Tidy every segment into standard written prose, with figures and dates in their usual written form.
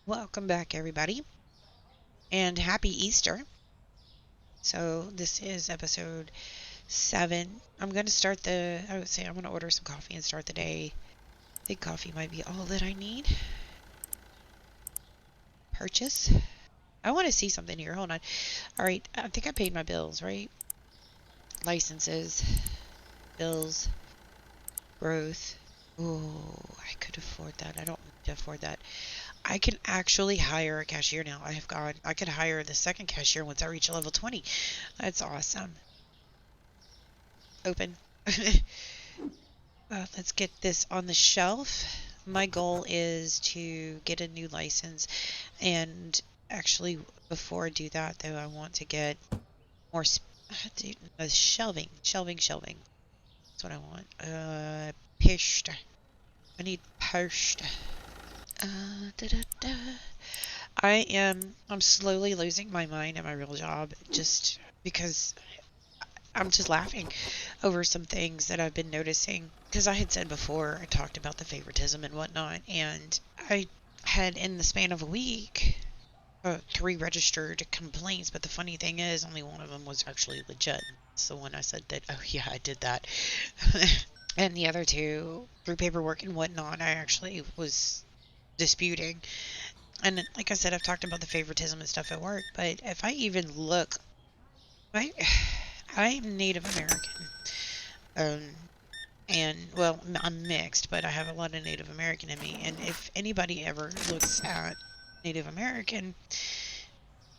Welcome back, everybody, and happy Easter. So, this is episode 7. I'm going to I'm going to order some coffee and start the day. I think coffee might be all that I need. Purchase. I want to see something here. Hold on. All right, I think I paid my bills, right? Licenses, bills, growth. Oh, I could afford that. I don't need to afford that. I can actually hire a cashier now. I could hire the second cashier once I reach level 20. That's awesome. Open. Let's get this on the shelf. My goal is to get a new license, and actually, before I do that, though, I want to get more shelving. That's what I want. Pished. I need pished. Da, da, da. I'm slowly losing my mind at my real job just because I'm just laughing over some things that I've been noticing. Because I had said before, I talked about the favoritism and whatnot, and I had in the span of a week 3 registered complaints, but the funny thing is only one of them was actually legit. It's the one I said that, oh yeah, I did that. And the other 2, through paperwork and whatnot, I actually was disputing. And like I said, I've talked about the favoritism and stuff at work, but if I even look, I'm Native American. And, well, I'm mixed, but I have a lot of Native American in me. And if anybody ever looks at Native American,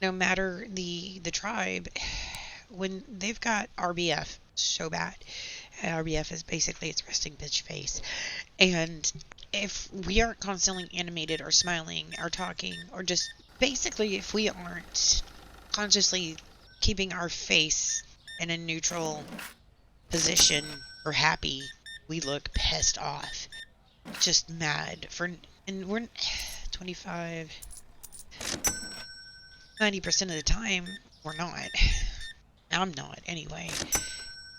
no matter the tribe, when they've got RBF so bad, RBF is basically its resting bitch face. And if we aren't constantly animated or smiling or talking, or just basically if we aren't consciously keeping our face in a neutral position or happy, we look pissed off, just mad and we're 25, 90% of the time we're not. I'm not anyway,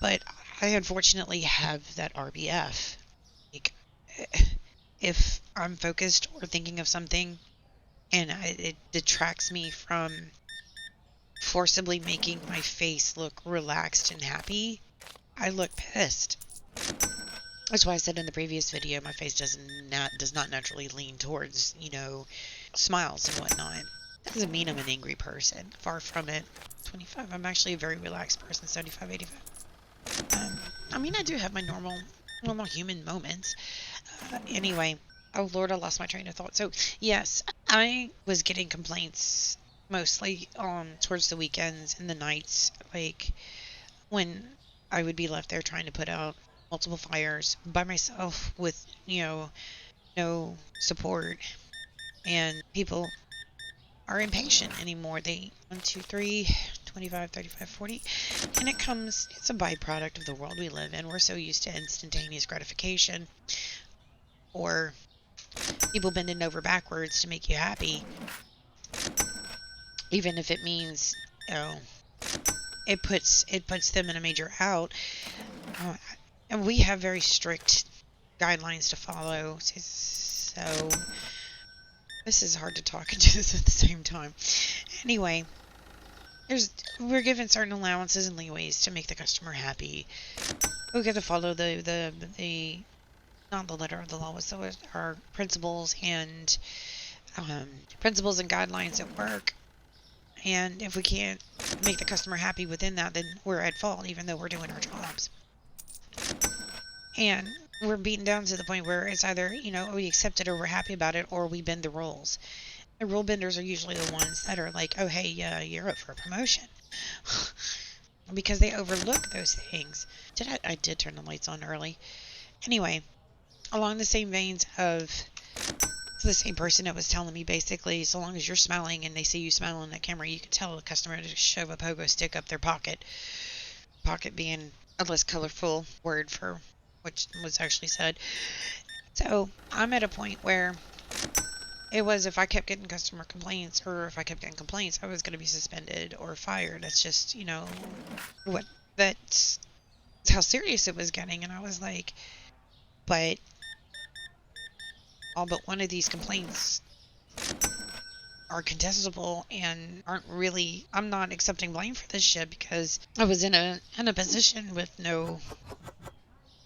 but I unfortunately have that RBF. Like, if I'm focused or thinking of something and it detracts me from forcibly making my face look relaxed and happy, I look pissed. That's why I said in the previous video, my face does not naturally lean towards, smiles and whatnot. That doesn't mean I'm an angry person. Far from it. 25, I'm actually a very relaxed person. 75, 85. I mean, I do have my normal human moments. Anyway, oh Lord, I lost my train of thought. So, yes, I was getting complaints mostly towards the weekends and the nights, like when I would be left there trying to put out multiple fires by myself with, no support, and people are impatient anymore. They 1, 2, 3, 25, 35, 40, and it's a byproduct of the world we live in. We're so used to instantaneous gratification, or people bending over backwards to make you happy, even if it means, it puts them in a major out. And we have very strict guidelines to follow, so this is hard to talk into this at the same time. Anyway, we're given certain allowances and leeways to make the customer happy. We get to follow the not the letter of the law, so our principles and guidelines at work. And if we can't make the customer happy within that, then we're at fault, even though we're doing our jobs. And we're beaten down to the point where it's either, we accept it or we're happy about it, or we bend the rules. The rule benders are usually the ones that are like, oh, hey, you're up for a promotion. Because they overlook those things. I did turn the lights on early. Anyway, along the same veins of the same person that was telling me, basically, so long as you're smiling and they see you smiling on that camera, you can tell the customer to shove a pogo stick up their pocket. Pocket being a less colorful word for what was actually said. So I'm at a point where it was, if I kept getting customer complaints, or if I kept getting complaints, I was going to be suspended or fired. That's just, that's how serious it was getting. And I was like, but all but one of these complaints are contestable and aren't really, I'm not accepting blame for this shit because I was in a position with no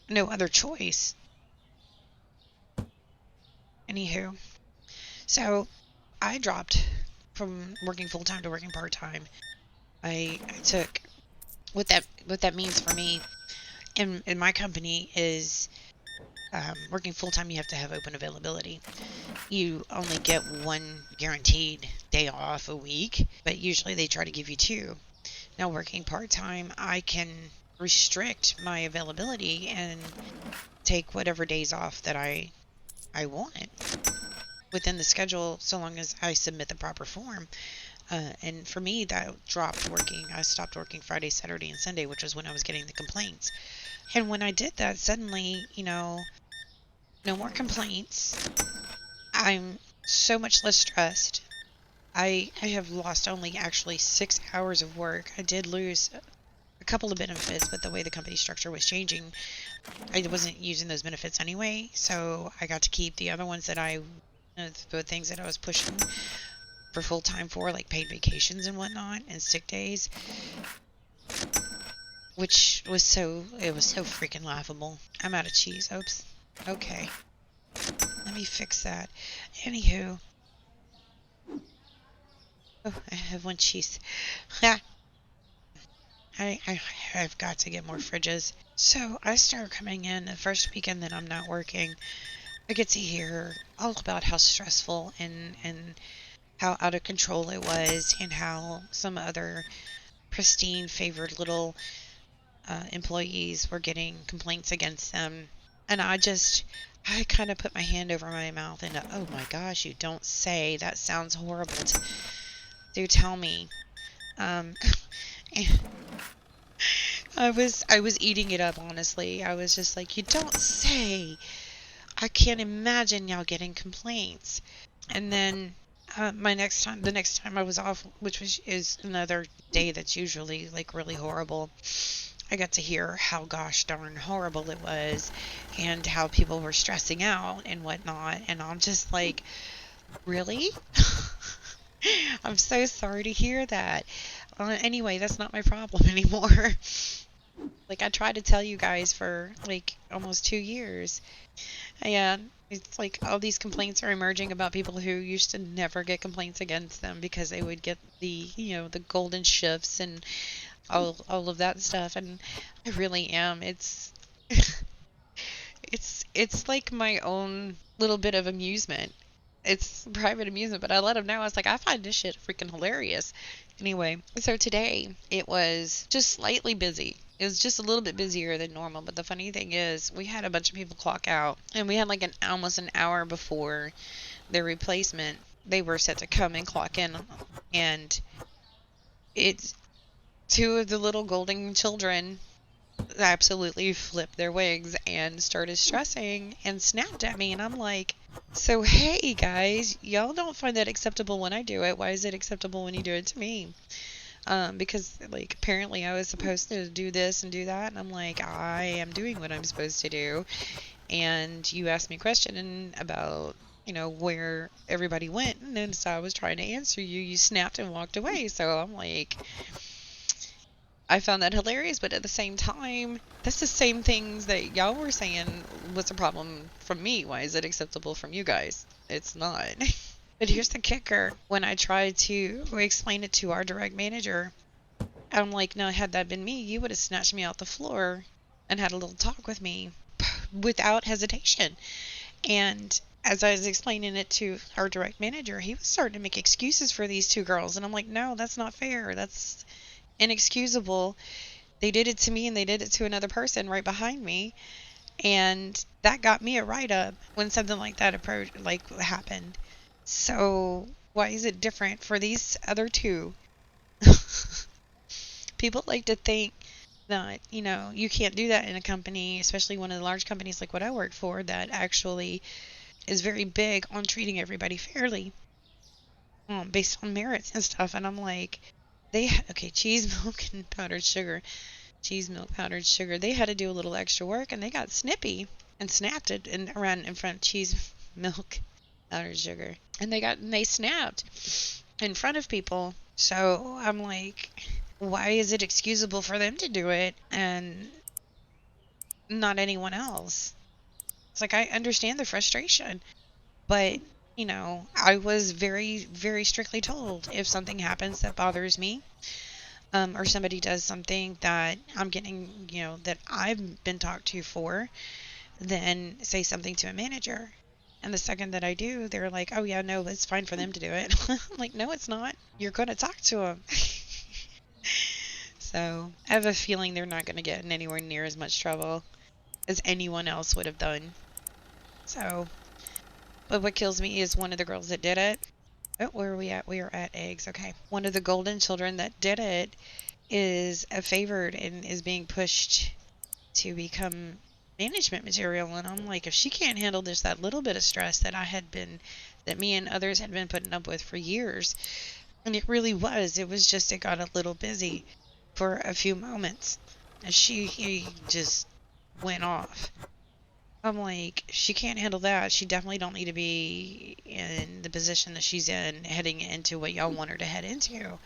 other choice. Anywho, so I dropped from working full time to working part time. I took what that means for me in my company is working full time. You have to have open availability. You only get one guaranteed day off a week, but usually they try to give you two. Now working part time, I can restrict my availability and take whatever days off that I want within the schedule, so long as I submit the proper form. And for me, that dropped working. I stopped working Friday, Saturday, and Sunday, which was when I was getting the complaints. And when I did that, suddenly, no more complaints. I'm so much less stressed. I have lost only actually 6 hours of work. I did lose a couple of benefits, but the way the company structure was changing, I wasn't using those benefits anyway, so I got to keep the other ones that the things that I was pushing for full time for, like paid vacations and whatnot, and sick days, which was it was so freaking laughable. I'm out of cheese. Oops. Okay. Let me fix that. Anywho. Oh, I have one cheese. Ha! I've got to get more fridges. So I start coming in the first weekend that I'm not working. I get to hear all about how stressful and how out of control it was, and how some other pristine, favored little employees were getting complaints against them. And I kind of put my hand over my mouth and, oh my gosh, you don't say. That sounds horrible. Do tell me. Um, I was eating it up, honestly. I was just like, you don't say. I can't imagine y'all getting complaints. And then the next time I was off, which is another day that's usually like really horrible, I got to hear how gosh darn horrible it was, and how people were stressing out and whatnot. And I'm just like, really? I'm so sorry to hear that. Anyway, that's not my problem anymore. Like, I tried to tell you guys for like almost 2 years. And it's like all these complaints are emerging about people who used to never get complaints against them because they would get the golden shifts and all of that stuff. And I really am. It's like my own little bit of amusement. It's private amusement, but I let them know. I was like, I find this shit freaking hilarious. Anyway, so today it was just slightly busy. It was just a little bit busier than normal, but the funny thing is, we had a bunch of people clock out, and we had like almost an hour before their replacement. They were set to come and clock in, and it's two of the little golden children absolutely flipped their wigs and started stressing and snapped at me, and I'm like, so hey guys, y'all don't find that acceptable when I do it. Why is it acceptable when you do it to me? Because like apparently I was supposed to do this and do that, and I'm like, I am doing what I'm supposed to do, and you asked me a question about where everybody went, and then so I was trying to answer you. You snapped and walked away, so I'm like, I found that hilarious, but at the same time, that's the same things that y'all were saying. What's the problem from me? Why is it acceptable from you guys? It's not. But here's the kicker. When I tried to explain it to our direct manager, I'm like, no, had that been me, you would have snatched me off the floor and had a little talk with me without hesitation. And as I was explaining it to our direct manager, he was starting to make excuses for these two girls. And I'm like, no, that's not fair. That's inexcusable. They did it to me, and they did it to another person right behind me, and that got me a write-up when something like that happened. So why is it different for these other two? People like to think that you can't do that in a company, especially one of the large companies like what I work for, that actually is very big on treating everybody fairly, based on merits and stuff. And I'm like, okay, cheese, milk, and powdered sugar. Cheese, milk, powdered sugar. They had to do a little extra work, and they got snippy and snapped it and ran in front of cheese, milk, powdered sugar. And they snapped in front of people. So I'm like, why is it excusable for them to do it and not anyone else? It's like, I understand the frustration, but I was very, very strictly told if something happens that bothers me, or somebody does something that I'm getting, that I've been talked to for, then say something to a manager. And the second that I do, they're like, oh yeah, no, it's fine for them to do it. I'm like, no, it's not. You're going to talk to them. So I have a feeling they're not going to get in anywhere near as much trouble as anyone else would have done. So, but what kills me is one of the girls that did it. Oh, where are we at? We are at eggs. Okay. One of the golden children that did it is a favored and is being pushed to become management material. And I'm like, if she can't handle just that little bit of stress that me and others had been putting up with for years, and it really was, it got a little busy for a few moments. And he just went off. I'm like, she can't handle that. She definitely don't need to be in the position that she's in, heading into what y'all want her to head into.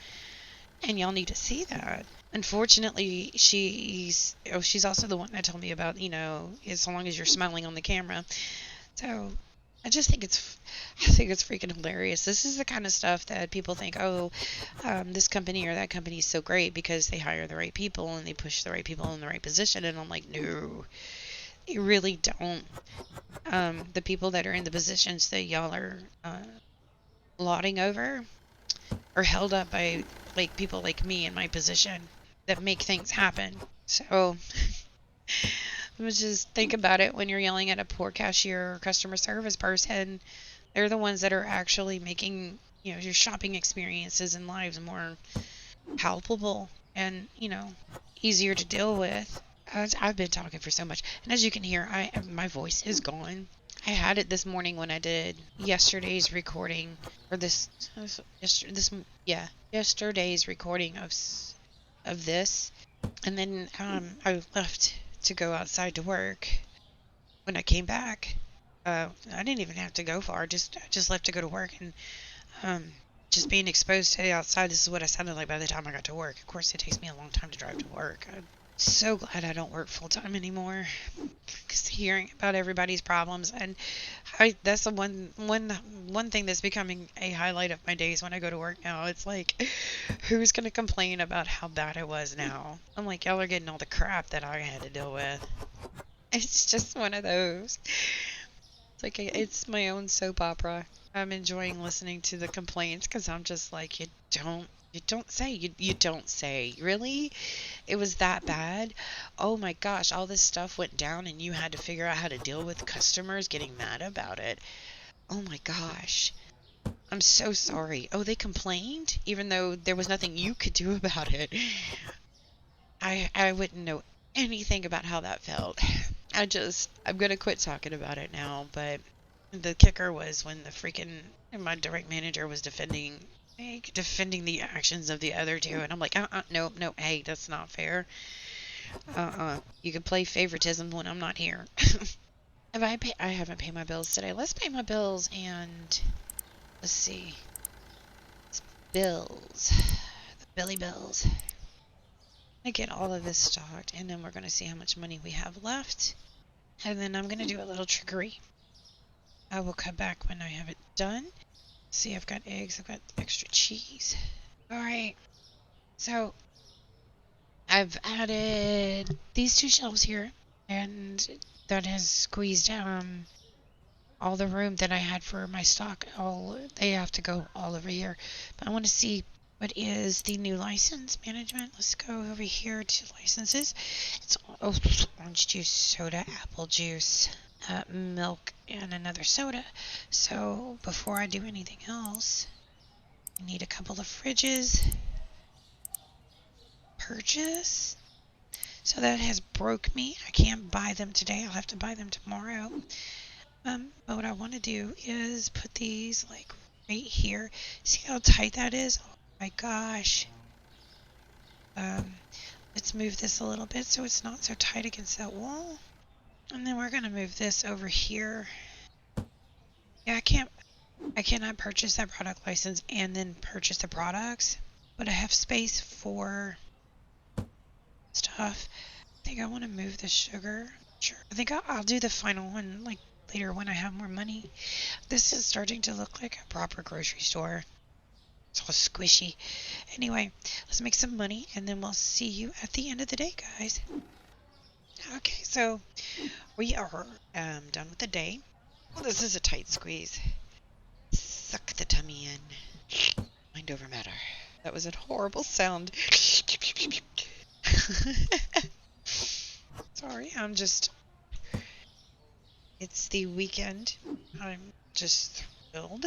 And y'all need to see that. Unfortunately, she's also the one that told me about, as long as you're smiling on the camera. So I think it's freaking hilarious. This is the kind of stuff that people think, oh, this company or that company is so great because they hire the right people and they push the right people in the right position. And I'm like, no, they really don't. The people that are in the positions that y'all are lauding over are held up by like people like me in my position that make things happen. So just think about it when you're yelling at a poor cashier or customer service person. They're the ones that are actually making your shopping experiences and lives more palpable and easier to deal with. I've been talking for so much, and as you can hear, my voice is gone. I had it this morning when I did yesterday's recording, or yesterday's recording of this, and then I left to go outside to work. When I came back, I didn't even have to go far. I just left to go to work, and um, just being exposed to the outside. This is what I sounded like by the time I got to work. Of course, it takes me a long time to drive to work. I'm so glad I don't work full time anymore. Because hearing about everybody's problems, and that's the one thing that's becoming a highlight of my days when I go to work now. It's like, who's gonna complain about how bad it was now? I'm like, y'all are getting all the crap that I had to deal with. It's just one of those. It's like it's my own soap opera. I'm enjoying listening to the complaints because I'm just like, you don't say. Really? It was that bad? Oh my gosh, all this stuff went down and you had to figure out how to deal with customers getting mad about it. Oh my gosh. I'm so sorry. Oh, they complained? Even though there was nothing you could do about it. I wouldn't know anything about how that felt. I'm gonna quit talking about it now, but the kicker was when my direct manager was defending the actions of the other two, and I'm like, no, hey, that's not fair. You can play favoritism when I'm not here. I haven't paid my bills today. Let's pay my bills and let's see. It's bills. The Billy bills. I get all of this stocked, and then we're gonna see how much money we have left. And then I'm gonna do a little trickery. I will come back when I have it done. See, I've got eggs, I've got extra cheese. Alright, so I've added these two shelves here, and that has squeezed all the room that I had for my stock. They have to go all over here. But I want to see what is the new license management. Let's go over here to licenses. It's orange juice, soda, apple juice, milk, and another soda. So before I do anything else, I need a couple of fridges. Purchase. So that has broke me. I can't buy them today. I'll have to buy them tomorrow. But what I want to do is put these like right here. See how tight that is? Oh my gosh. Let's move this a little bit so it's not so tight against that wall. And then we're going to move this over here. Yeah, I can't. I cannot purchase that product license and then purchase the products, but I have space for stuff. I think I want to move the sugar. Sure. I think I'll do the final one like later when I have more money. This is starting to look like a proper grocery store. It's all squishy. Anyway, let's make some money and then we'll see you at the end of the day, guys. Okay, so we are done with the day. Well, this is a tight squeeze. Suck the tummy in. Mind over matter. That was a horrible sound. Sorry, it's the weekend. I'm just thrilled.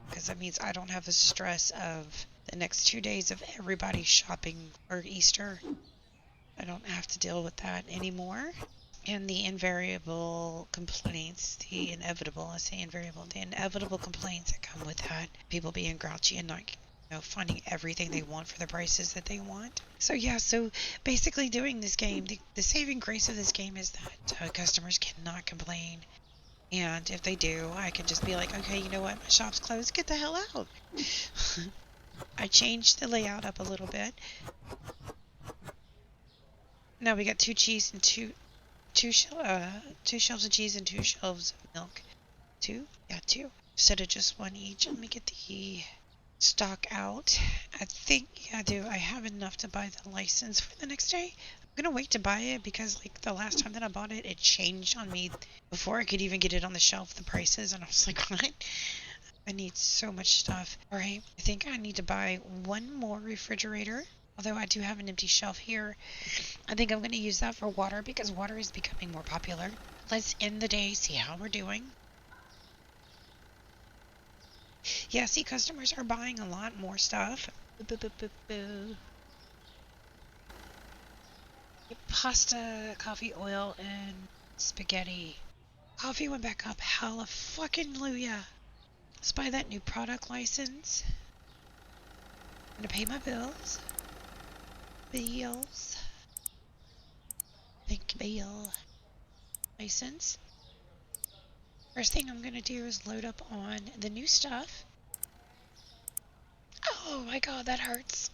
Because that means I don't have the stress of the next 2 days of everybody shopping for Easter. I don't have to deal with that anymore. And the invariable complaints, the inevitable complaints that come with that. People being grouchy and not, finding everything they want for the prices that they want. So yeah, so basically doing this game, the saving grace of this game is that customers cannot complain. And if they do, I can just be like, okay, you know what, my shop's closed, get the hell out. I changed the layout up a little bit. Now we got 2 cheese and two shelves of cheese and 2 shelves of milk. 2? Yeah, 2. Instead of just 1 each. Let me get the stock out. I think, yeah, I do. I have enough to buy the license for the next day. I'm gonna wait to buy it because, like, the last time that I bought it, it changed on me before I could even get it on the shelf, the prices, and I was like, what? I need so much stuff. Alright, I think I need to buy 1 more refrigerator. Although I do have an empty shelf here. I think I'm going to use that for water because water is becoming more popular. Let's end the day, see how we're doing. Yeah, see, customers are buying a lot more stuff. Pasta, coffee, oil, and spaghetti. Coffee went back up. Hallelujah. Let's buy that new product license. I'm going to pay my bills. Thank you, bill. License. First thing I'm going to do is load up on the new stuff. Oh my god, that hurts.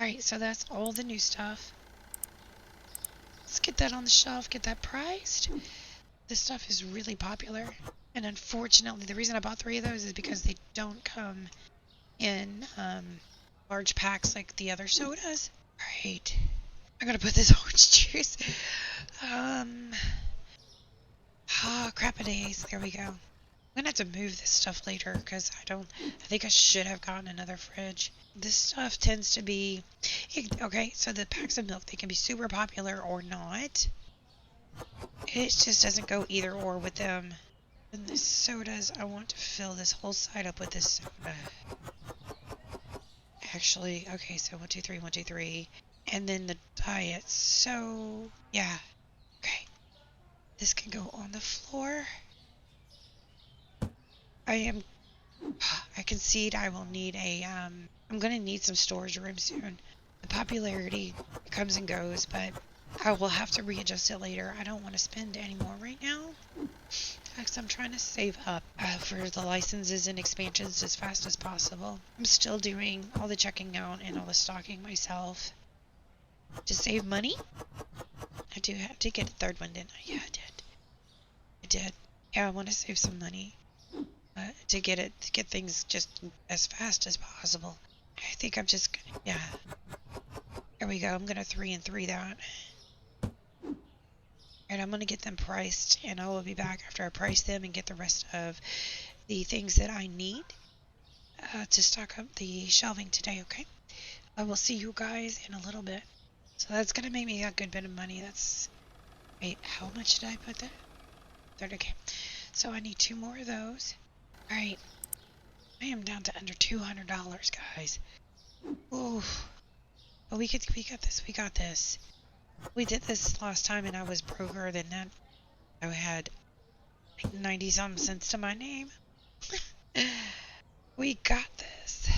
Alright, so that's all the new stuff. Let's get that on the shelf, get that priced. This stuff is really popular. And unfortunately, the reason I bought 3 of those is because they don't come in large packs like the other sodas. Alright. I'm gonna put this orange juice. Crap-a-days. There we go. I'm gonna have to move this stuff later because I think I should have gotten another fridge. This stuff tends to be, okay, so the packs of milk, they can be super popular or not. It just doesn't go either or with them. And the sodas, I want to fill this whole side up with this soda. Actually, okay, so 1, 2, 3, 1, 2, 3. And then the diet, so, yeah. Okay. This can go on the floor. I concede I will need I'm gonna need some storage room soon. The popularity comes and goes, but I will have to readjust it later. I don't want to spend any more right now. Because I'm trying to save up for the licenses and expansions as fast as possible. I'm still doing all the checking out and all the stocking myself. To save money? I do have to get a 3rd one, didn't I? Yeah, I did. Yeah, I want to save some money. To get things just as fast as possible. I think I'm just gonna, yeah. There we go. I'm gonna 3 and 3 that. Alright, I'm gonna get them priced, and I will be back after I price them and get the rest of the things that I need to stock up the shelving today, okay? I will see you guys in a little bit. So that's gonna make me a good bit of money. That's, wait, how much did I put there? 30, okay. So I need 2 more of those. Alright. I am down to under $200, guys. Ooh. But we got this. We did this last time and I was broker than that. I had like 90-something cents to my name. We got this.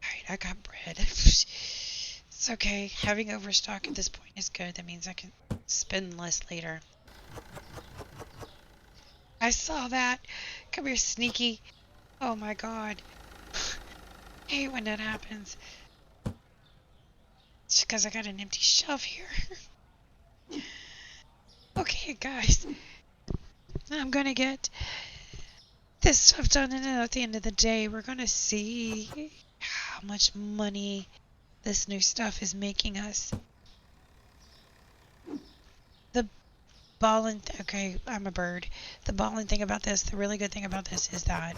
Alright, I got bread. It's okay. Having overstock at this point is good. That means I can spend less later. I saw that. Come here, sneaky. Oh my god. I hate when that happens. It's because I got an empty shelf here. Okay, guys. I'm gonna get this stuff done, and then at the end of the day, we're gonna see how much money this new stuff is making us. The okay, I'm a bird. The balling thing about this, the really good thing about this is that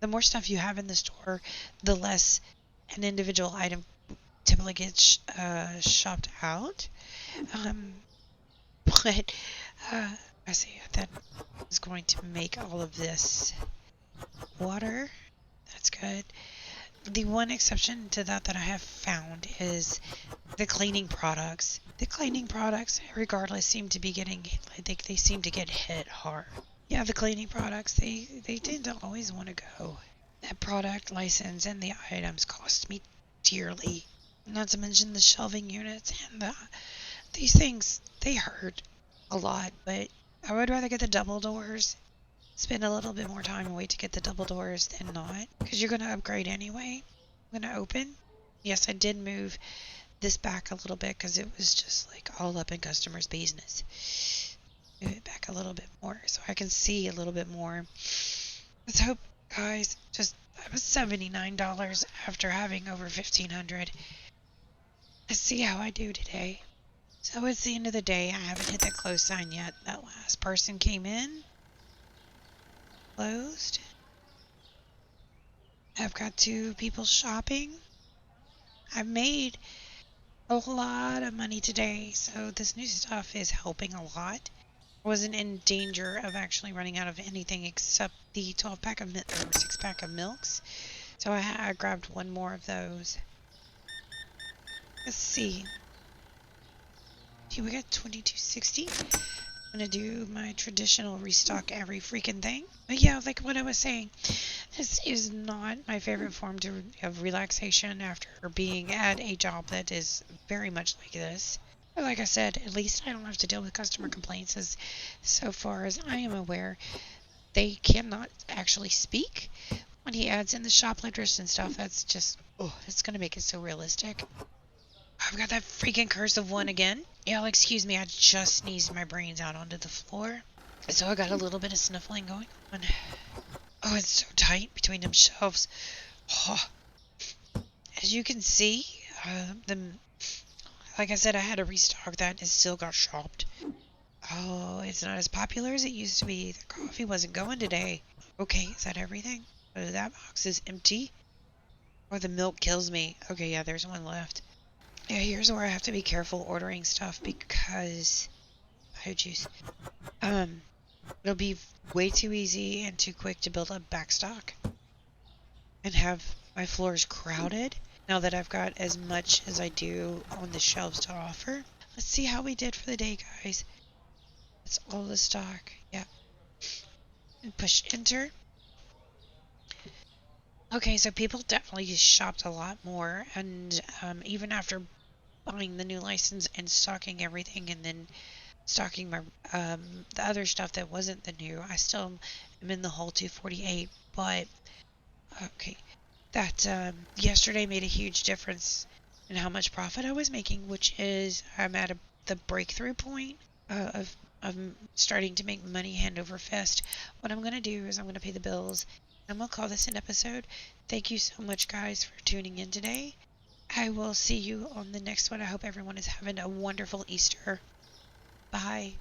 the more stuff you have in the store, the less an individual item typically gets shopped out. But I see that is going to make all of this water. That's good. The one exception to that I have found is the cleaning products. The cleaning products, regardless, seem to be getting, they seem to get hit hard. Yeah, the cleaning products, they tend to always want to go. That product license and the items cost me dearly. Not to mention the shelving units and these things, they hurt a lot, but I would rather get the double doors. Spend a little bit more time and wait to get the double doors than not, because you're going to upgrade anyway. I'm going to open. Yes, I did move this back a little bit because it was just like all up in customers' business. Move it back a little bit more so I can see a little bit more. Let's hope, guys. That was $79 after having over $1,500. Let's see how I do today. So it's the end of the day. I haven't hit that close sign yet. That last person came in. Closed. I've got 2 people shopping. I've made a lot of money today, so this new stuff is helping a lot. I wasn't in danger of actually running out of anything except the 12-pack of or 6-pack of milks. So I grabbed 1 more of those. Let's see. We got 2260. I'm gonna do my traditional restock every freaking thing. But yeah, like what I was saying, this is not my favorite form of relaxation after being at a job that is very much like this. But like I said, at least I don't have to deal with customer complaints, as so far as I am aware, they cannot actually speak. When he adds in the shoplifters and stuff, that's just, oh, it's gonna make it so realistic. I've got that freaking cursive one again. Y'all excuse me, I just sneezed my brains out onto the floor. So I got a little bit of sniffling going on. Oh, it's so tight between them shelves. Oh. As you can see, like I said, I had a restock that has still got shopped. Oh, it's not as popular as it used to be. The coffee wasn't going today. Okay, is that everything? Oh, that box is empty. Or the milk kills me. Okay, yeah, there's one left. Yeah, here's where I have to be careful ordering stuff because, oh jeez, it'll be way too easy and too quick to build up backstock and have my floors crowded now that I've got as much as I do on the shelves to offer. Let's see how we did for the day, guys. That's all the stock. Yeah. And push enter. Okay, so people definitely shopped a lot more, and even after buying the new license and stocking everything and then stocking my the other stuff that wasn't the new, I still am in the hole 248. But okay, that yesterday made a huge difference in how much profit I was making, which is I'm at the breakthrough point of starting to make money hand over fist. What I'm going to do is I'm going to pay the bills. I'm going to call this an episode. Thank you so much, guys, for tuning in today. I will see you on the next one. I hope everyone is having a wonderful Easter. Bye.